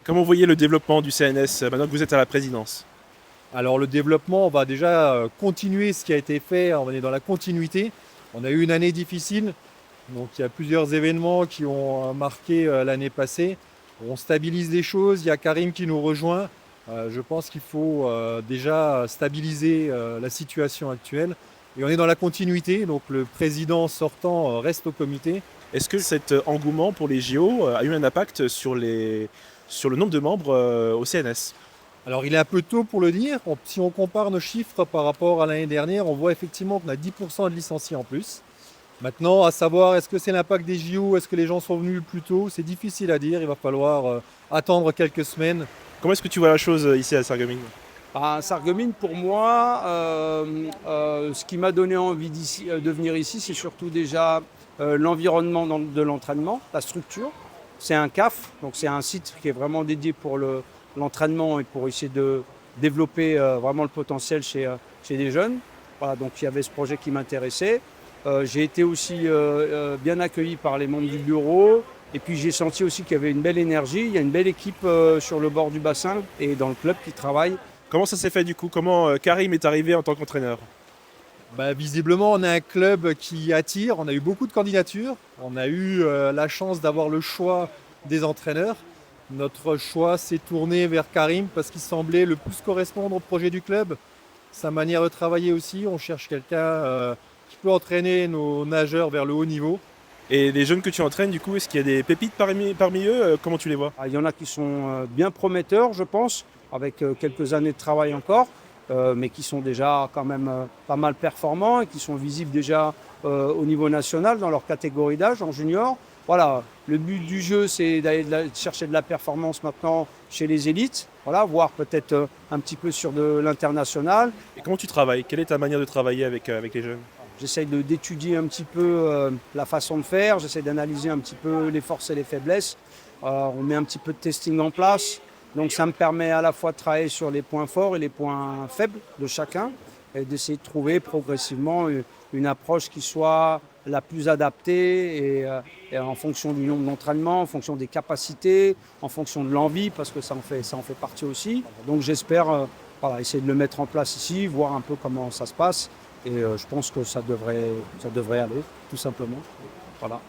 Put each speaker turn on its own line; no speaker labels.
Comment vous voyez le développement du CNS maintenant que vous êtes à la présidence?
Alors le développement, on va déjà continuer ce qui a été fait, on est dans la continuité. On a eu une année difficile, donc il y a plusieurs événements qui ont marqué l'année passée. On stabilise les choses, il y a Karim qui nous rejoint. Je pense qu'il faut déjà stabiliser la situation actuelle. Et on est dans la continuité, donc le président sortant reste au comité.
Est-ce que cet engouement pour les JO a eu un impact sur le nombre de membres au CNS?
Alors il est un peu tôt pour le dire. Si on compare nos chiffres par rapport à l'année dernière, on voit effectivement qu'on a 10% de licenciés en plus. Maintenant, à savoir, est-ce que c'est l'impact des JO, est-ce que les gens sont venus plus tôt? C'est difficile à dire, il va falloir attendre quelques semaines.
Comment est-ce que tu vois la chose ici à Sarreguemines?
À Sarreguemines, pour moi, ce qui m'a donné envie de venir ici, c'est surtout déjà l'environnement de l'entraînement, la structure. C'est un CAF, donc c'est un site qui est vraiment dédié pour l'entraînement et pour essayer de développer vraiment le potentiel chez les jeunes. Voilà, donc il y avait ce projet qui m'intéressait. J'ai été aussi bien accueilli par les membres du bureau. Et puis j'ai senti aussi qu'il y avait une belle énergie, il y a une belle équipe sur le bord du bassin et dans le club qui travaille.
Comment ça s'est fait du coup? Comment Karim est arrivé en tant qu'entraîneur?
Visiblement, on a un club qui attire, on a eu beaucoup de candidatures, on a eu la chance d'avoir le choix des entraîneurs. Notre choix s'est tourné vers Karim parce qu'il semblait le plus correspondre au projet du club. Sa manière de travailler aussi, on cherche quelqu'un qui peut entraîner nos nageurs vers le haut niveau.
Et les jeunes que tu entraînes, du coup, est-ce qu'il y a des pépites parmi eux? Comment tu les vois?
Il y en a qui sont bien prometteurs, je pense, avec quelques années de travail encore, mais qui sont déjà quand même pas mal performants et qui sont visibles déjà au niveau national dans leur catégorie d'âge en junior. Voilà, le but du jeu, c'est d'aller chercher de la performance maintenant chez les élites, voilà, voire peut-être un petit peu sur de l'international.
Et comment tu travailles? Quelle est ta manière de travailler avec les jeunes?
J'essaye d'étudier un petit peu la façon de faire, j'essaie d'analyser un petit peu les forces et les faiblesses. On met un petit peu de testing en place, donc ça me permet à la fois de travailler sur les points forts et les points faibles de chacun et d'essayer de trouver progressivement une approche qui soit la plus adaptée et en fonction du nombre d'entraînements, en fonction des capacités, en fonction de l'envie, parce que ça en fait partie aussi. Donc j'espère essayer de le mettre en place ici, voir un peu comment ça se passe. Et je pense que ça devrait aller, tout simplement. Voilà.